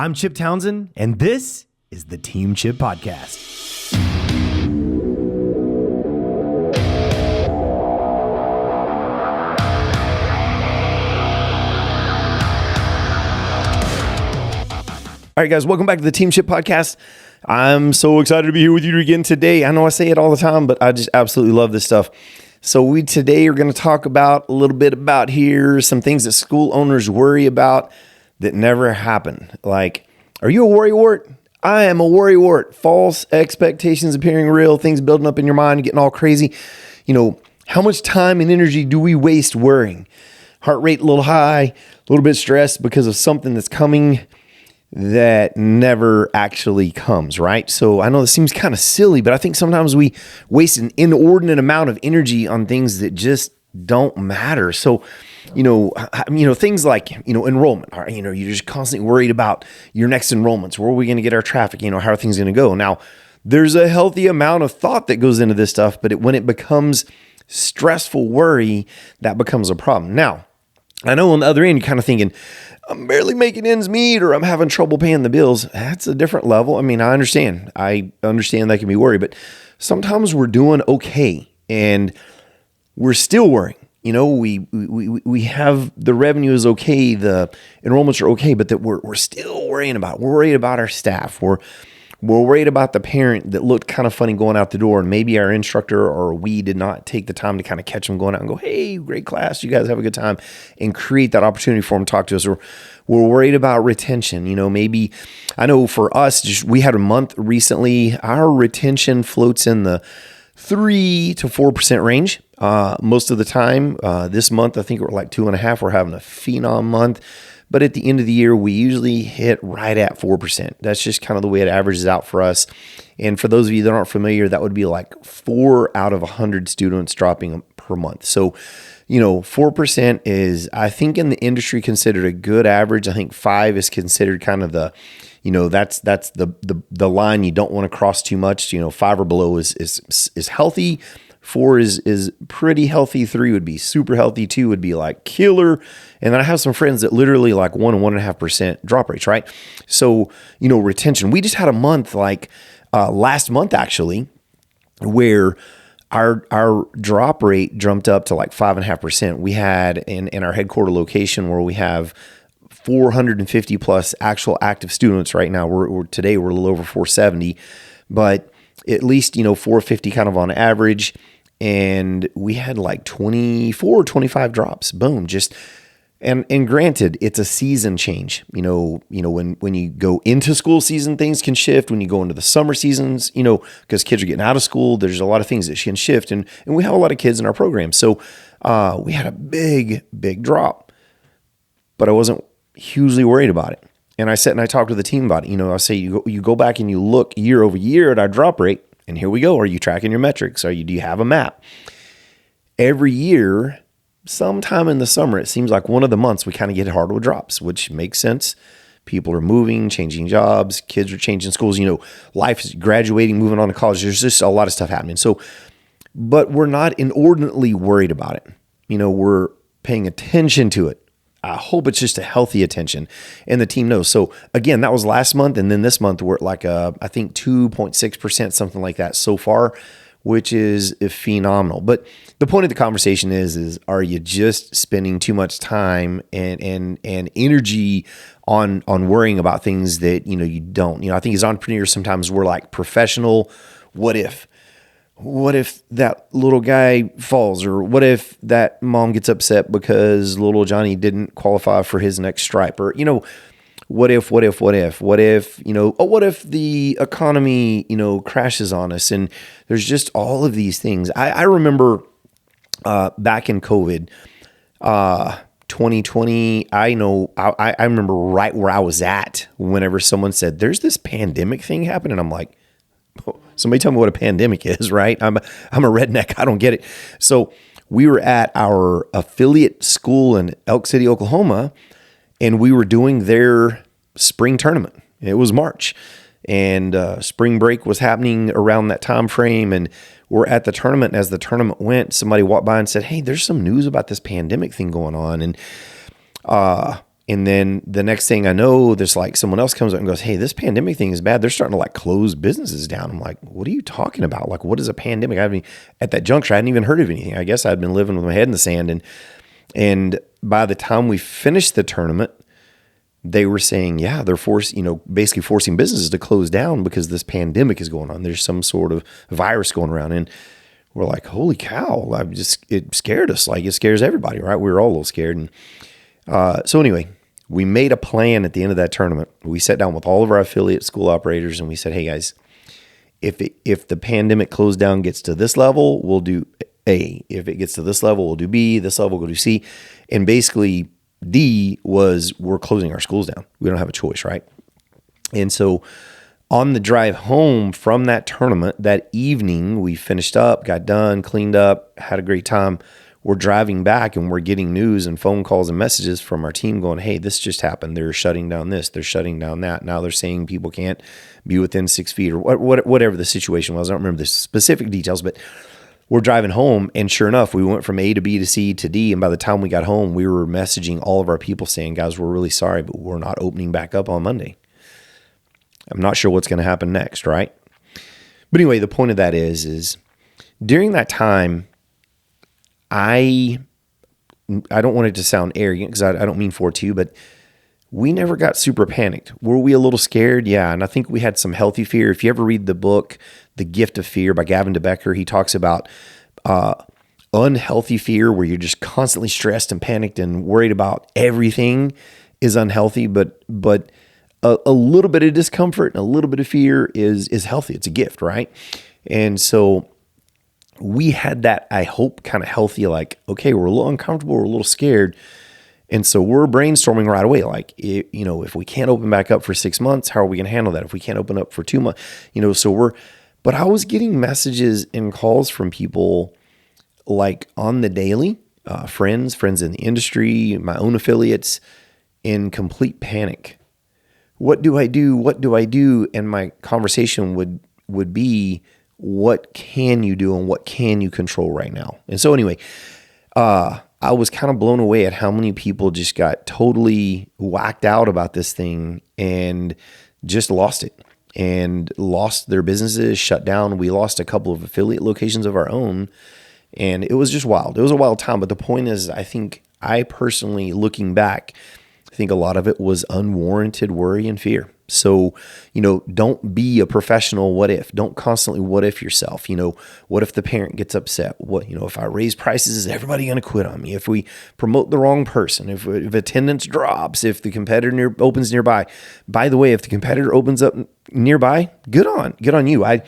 I'm Chip Townsend, and this is the Team Chip Podcast. All right, guys, welcome back to the Team Chip Podcast. I'm so excited to be here with you again today. I know I say it all the time, but I just absolutely love this stuff. So we today are going to talk about a little bit about here, some things that school owners worry about that never happen. Like, are you a worrywart? I am a worrywart. False expectations appearing real, things building up in your mind, getting all crazy. You know, how much time and energy do we waste worrying? Heart rate a little high, a little bit stressed because of something that's coming that never actually comes, right? So I know this seems kind of silly, but I think sometimes we waste an inordinate amount of energy on things that just don't matter. So, things like, enrollment, or, you're just constantly worried about your next enrollments. Where are we going to get our traffic? How are things going to go? Now, there's a healthy amount of thought that goes into this stuff, but when it becomes stressful worry, that becomes a problem. Now, I know on the other end, you're kind of thinking, I'm barely making ends meet, or I'm having trouble paying the bills. That's a different level. I mean, I understand that can be worry, but sometimes we're doing okay and we're still worrying. We have the revenue is okay, the enrollments are okay, but that we're still worrying about. We're worried about our staff. We're worried about the parent that looked kind of funny going out the door, and maybe our instructor or we did not take the time to kind of catch them going out and go, hey, great class, you guys have a good time, and create that opportunity for them to talk to us. Or we're worried about retention. Maybe, I know for us, we had a month recently, our retention floats in the 3 to 4% range. Most of the time, this month, I think we're like 2.5. We're having a phenom month. But at the end of the year, we usually hit right at 4%. That's just kind of the way it averages out for us. And for those of you that aren't familiar, that would be like 4 out of 100 students dropping per month. So, 4% is, I think in the industry, considered a good average. I think 5 is considered kind of the, that's the line you don't want to cross too much. 5 or below is healthy. 4 is pretty healthy. 3 would be super healthy. 2 would be like killer. And then I have some friends that literally like 1 and 1.5% drop rates, right? So, retention. We just had a month like last month actually, where our drop rate jumped up to like 5.5%. We had in our headquarter location where we have 450 plus actual active students right now. Today we're a little over 470, but at least, 450 kind of on average. And we had like 24 or 25 drops. Boom. And granted, it's a season change. When you go into school season, things can shift. When you go into the summer seasons, because kids are getting out of school, there's a lot of things that can shift. And we have a lot of kids in our program. So we had a big, big drop, but I wasn't hugely worried about it. And I sat and I talked with the team about it. I say, you go back and you look year over year at our drop rate, and here we go. Are you tracking your metrics? Do you have a map? Every year, sometime in the summer, it seems like one of the months we kind of get hard with drops, which makes sense. People are moving, changing jobs, kids are changing schools, life is graduating, moving on to college. There's just a lot of stuff happening. So, but we're not inordinately worried about it. We're paying attention to it. I hope it's just a healthy attention, and the team knows. So again, that was last month. And then this month we're at like I think 2.6%, something like that so far, which is phenomenal. But the point of the conversation is are you just spending too much time and energy on worrying about things that, you don't, I think as entrepreneurs, sometimes we're like professional. What if that little guy falls? Or what if that mom gets upset because little Johnny didn't qualify for his next stripe? Or, what if the economy, crashes on us? And there's just all of these things. I remember back in COVID, 2020, I remember right where I was at whenever someone said, there's this pandemic thing happening. I'm like, somebody tell me what a pandemic is, right? I'm a redneck. I don't get it. So we were at our affiliate school in Elk City, Oklahoma, and we were doing their spring tournament. It was March, and spring break was happening around that time frame, and we're at the tournament. And as the tournament went, somebody walked by and said, hey, there's some news about this pandemic thing going on. And And then the next thing I know, there's like someone else comes up and goes, hey, this pandemic thing is bad. They're starting to like close businesses down. I'm like, what are you talking about? Like, what is a pandemic? At that juncture, I hadn't even heard of anything. I guess I'd been living with my head in the sand. And by the time we finished the tournament, they were saying, yeah, they're basically forcing businesses to close down because this pandemic is going on. There's some sort of virus going around. And we're like, holy cow. It scared us. Like it scares everybody, right? We were all a little scared. And so anyway, we made a plan at the end of that tournament. We sat down with all of our affiliate school operators and we said, hey guys, if the pandemic close down gets to this level, we'll do A. If it gets to this level, we'll do B. This level, we'll do C. And basically D was we're closing our schools down. We don't have a choice, right? And so on the drive home from that tournament, that evening, we finished up, got done, cleaned up, had a great time. We're driving back and we're getting news and phone calls and messages from our team going, hey, this just happened. They're shutting down this. They're shutting down that. Now they're saying people can't be within 6 feet or whatever the situation was. I don't remember the specific details, but we're driving home. And sure enough, we went from A to B to C to D. And by the time we got home, we were messaging all of our people saying, guys, we're really sorry, but we're not opening back up on Monday. I'm not sure what's going to happen next, right? But anyway, the point of that is during that time, I don't want it to sound arrogant because I don't mean for it to, but we never got super panicked. Were we a little scared? Yeah. And I think we had some healthy fear. If you ever read the book, The Gift of Fear by Gavin DeBecker, he talks about unhealthy fear where you're just constantly stressed and panicked and worried about everything is unhealthy, but a little bit of discomfort and a little bit of fear is healthy. It's a gift, right? And so we had that, I hope, kind of healthy, like, okay, we're a little uncomfortable, we're a little scared. And so we're brainstorming right away. Like, if we can't open back up for 6 months, how are we going to handle that? If we can't open up for 2 months, but I was getting messages and calls from people like on the daily, friends in the industry, my own affiliates, in complete panic. What do I do? What do I do? And my conversation would be, what can you do and what can you control right now? And so anyway, I was kind of blown away at how many people just got totally whacked out about this thing and just lost it and lost their businesses, shut down. We lost a couple of affiliate locations of our own, and it was just wild. It was a wild time. But the point is, I think I personally, looking back, I think a lot of it was unwarranted worry and fear. So, don't be a professional what if. Don't constantly what if yourself. What if the parent gets upset? If I raise prices, is everybody going to quit on me? If we promote the wrong person, if attendance drops, if the competitor opens nearby. By the way, if the competitor opens up nearby, good on you. I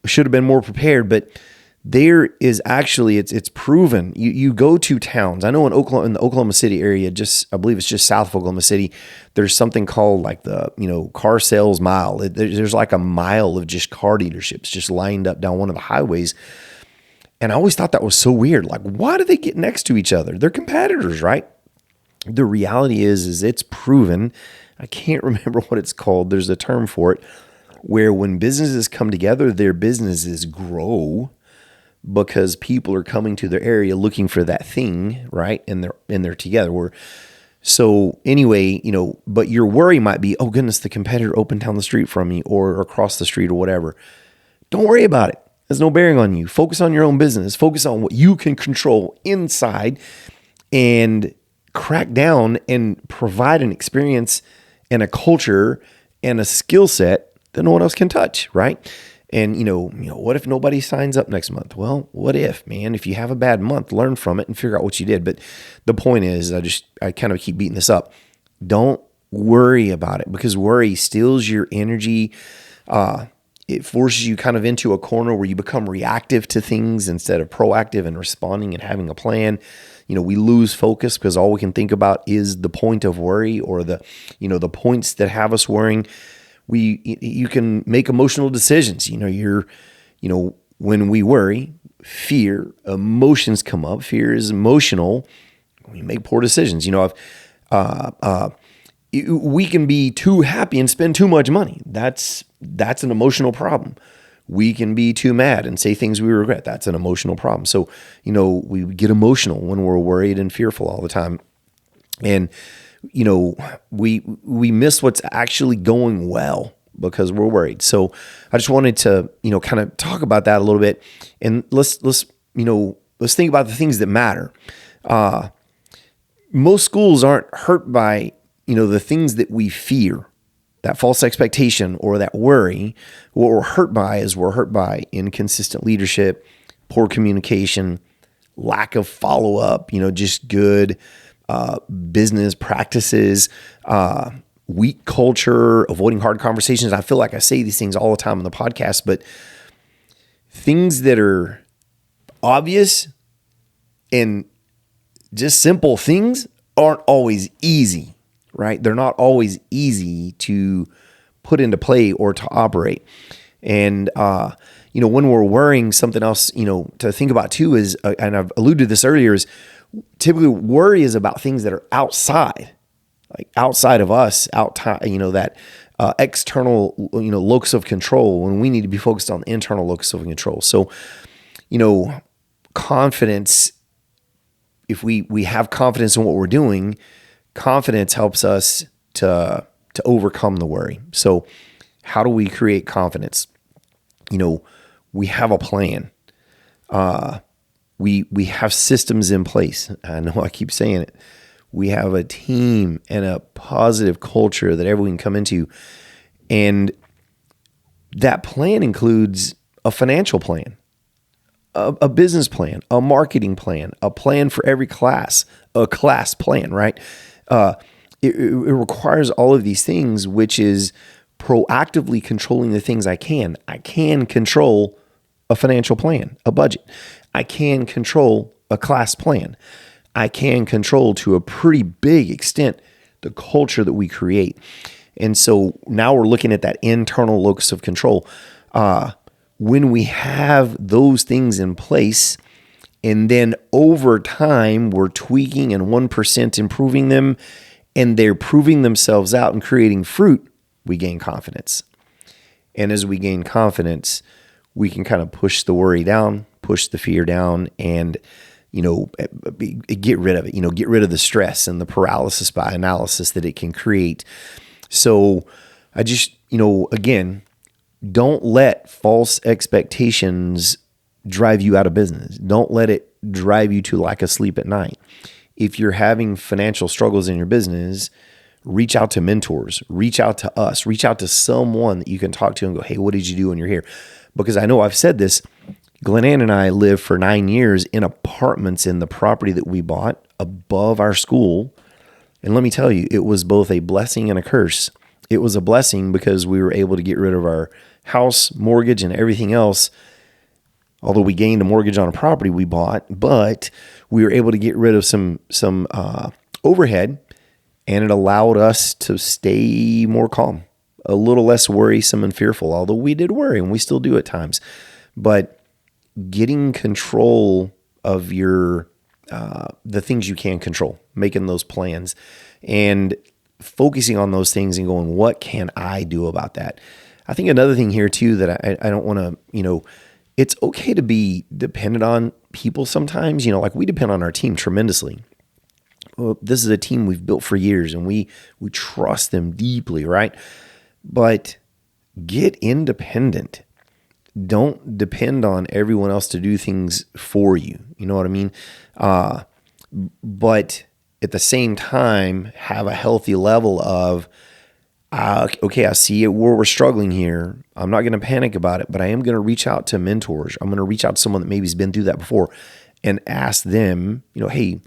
should have been more prepared, but there is actually, it's proven. You go to towns. I know in the Oklahoma City area, I believe it's just south of Oklahoma City, there's something called like the, car sales mile. There's like a mile of just car dealerships just lined up down one of the highways. And I always thought that was so weird. Like, why do they get next to each other? They're competitors, right? The reality is it's proven. I can't remember what it's called. There's a term for it where when businesses come together, their businesses grow, because people are coming to their area looking for that thing, right? And they're together. So anyway, but your worry might be, oh goodness, the competitor opened down the street from me or across the street or whatever. Don't worry about it. There's no bearing on you. Focus on your own business. Focus on what you can control inside and crack down and provide an experience and a culture and a skill set that no one else can touch, right? And, what if nobody signs up next month? Well, what if, man? If you have a bad month, learn from it and figure out what you did. But the point is, I kind of keep beating this up. Don't worry about it, because worry steals your energy. It forces you kind of into a corner where you become reactive to things instead of proactive and responding and having a plan. We lose focus because all we can think about is the point of worry or the points that have us worrying. You can make emotional decisions. When we worry, fear, emotions come up. Fear is emotional. We make poor decisions. We can be too happy and spend too much money. That's an emotional problem. We can be too mad and say things we regret. That's an emotional problem. So, we get emotional when we're worried and fearful all the time. And, we miss what's actually going well because we're worried. So I just wanted to, kind of talk about that a little bit, and let's think about the things that matter. Most schools aren't hurt by, the things that we fear, that false expectation or that worry. What we're hurt by is we're hurt by inconsistent leadership, poor communication, lack of follow-up, just good business practices, weak culture, avoiding hard conversations. I feel like I say these things all the time on the podcast, but things that are obvious and just simple things aren't always easy, right? They're not always easy to put into play or to operate. And, when we're worrying, something else, to think about too is, and I've alluded to this earlier, is typically worry is about things that are outside, like outside of us, that external, locus of control, when we need to be focused on the internal locus of control. So, confidence, if we have confidence in what we're doing, confidence helps us to overcome the worry. So how do we create confidence? We have a plan. We have systems in place. I know I keep saying it. We have a team and a positive culture that everyone can come into. And that plan includes a financial plan, a business plan, a marketing plan, a plan for every class, a class plan, right? It requires all of these things, which is proactively controlling the things I can. I can control a financial plan, a budget. I can control a class plan. I can control, to a pretty big extent, the culture that we create. And so now we're looking at that internal locus of control. When we have those things in place, and then over time we're tweaking and 1% improving them, and they're proving themselves out and creating fruit, we gain confidence. And as we gain confidence, we can kind of push the worry down, push the fear down, and get rid of it, get rid of the stress and the paralysis by analysis that it can create. So I just, again, don't let false expectations drive you out of business. Don't let it drive you to lack of sleep at night. If you're having financial struggles in your business, reach out to mentors, reach out to us, reach out to someone that you can talk to and go, hey, what did you do when you're here? Because I know I've said this, Glenn Ann and I lived for 9 years in apartments in the property that we bought above our school. And let me tell you, it was both a blessing and a curse. It was a blessing because we were able to get rid of our house, mortgage, and everything else. Although we gained a mortgage on a property we bought, but we were able to get rid of some overhead, and it allowed us to stay more calm, a little less worrisome and fearful, although we did worry, and we still do at times. But getting control of your the things you can control, making those plans, and focusing on those things and going, what can I do about that? I think another thing here too that I don't want to, it's okay to be dependent on people sometimes, like we depend on our team tremendously. Well, this is a team we've built for years and we trust them deeply, right? But get independent. Don't depend on everyone else to do things for you. You know what I mean? But at the same time, have a healthy level of, okay, I see it where we're struggling here. I'm not going to panic about it, but I am going to reach out to mentors. I'm going to reach out to someone that maybe has been through that before and ask them, hey,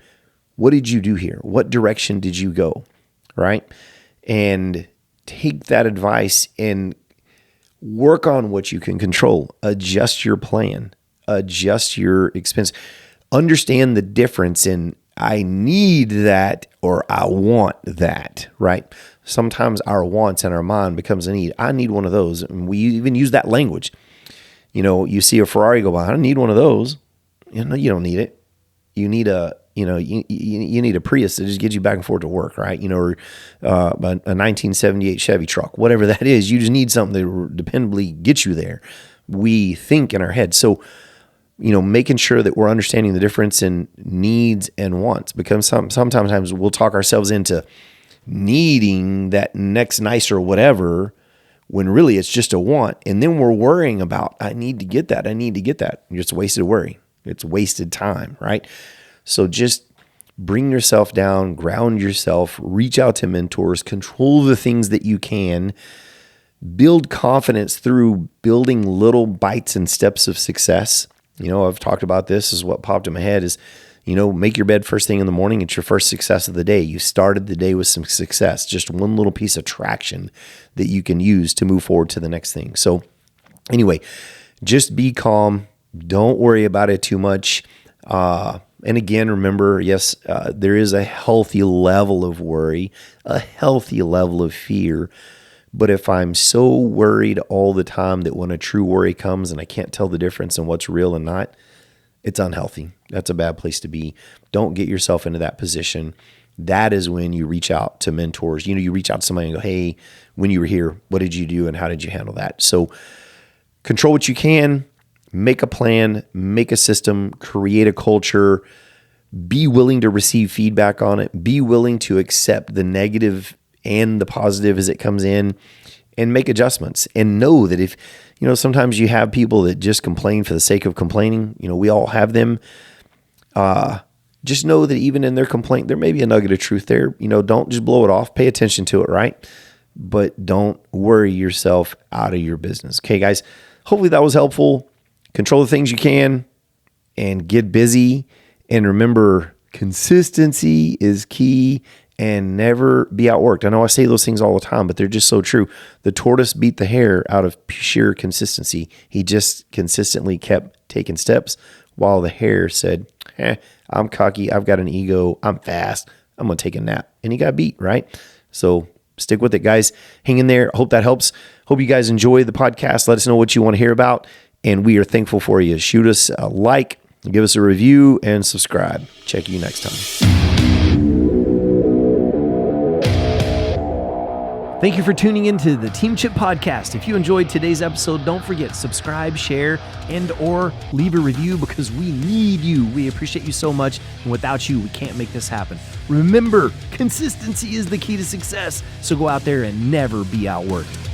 what did you do here? What direction did you go? Right? And take that advice and work on what you can control. Adjust your plan. Adjust your expense. Understand the difference in I need that or I want that, right? Sometimes our wants and our mind becomes a need. I need one of those. And we even use that language. You see a Ferrari go by. I don't need one of those. You don't need it. You need a, you need a Prius to just get you back and forth to work, right? Or a 1978 Chevy truck, whatever that is. You just need something to dependably get you there. We think in our head. So making sure that we're understanding the difference in needs and wants, because sometimes we'll talk ourselves into needing that next nicer whatever when really it's just a want. And then we're worrying about, I need to get that. It's wasted worry. It's wasted time, right? So just bring yourself down, ground yourself, reach out to mentors, control the things that you can, build confidence through building little bites and steps of success. I've talked about this. Is what popped in my head is, make your bed first thing in the morning. It's your first success of the day. You started the day with some success, just one little piece of traction that you can use to move forward to the next thing. So anyway, just be calm. Don't worry about it too much. And again, remember, yes, there is a healthy level of worry, a healthy level of fear. But if I'm so worried all the time that when a true worry comes and I can't tell the difference in what's real and not, it's unhealthy. That's a bad place to be. Don't get yourself into that position. That is when you reach out to mentors. You reach out to somebody and go, hey, when you were here, what did you do and how did you handle that? So control what you can, make a plan, make a system, create a culture, be willing to receive feedback on it, be willing to accept the negative and the positive as it comes in, and make adjustments. And know that if, sometimes you have people that just complain for the sake of complaining, we all have them. Just know that even in their complaint, there may be a nugget of truth there. Don't just blow it off. Pay attention to it, right? But don't worry yourself out of your business. Okay, guys, hopefully that was helpful. Control the things you can and get busy. And remember, consistency is key. And never be outworked. I know I say those things all the time, but they're just so true. The tortoise beat the hare out of sheer consistency. He just consistently kept taking steps while the hare said, I'm cocky. I've got an ego. I'm fast. I'm going to take a nap. And he got beat, right? So stick with it, guys. Hang in there. Hope that helps. Hope you guys enjoy the podcast. Let us know what you want to hear about. And we are thankful for you. Shoot us a like, give us a review, and subscribe. Check you next time. Thank you for tuning into the Team Chip Podcast. If you enjoyed today's episode, don't forget, subscribe, share, and or leave a review because we need you. We appreciate you so much. And without you, we can't make this happen. Remember, consistency is the key to success. So go out there and never be outworked.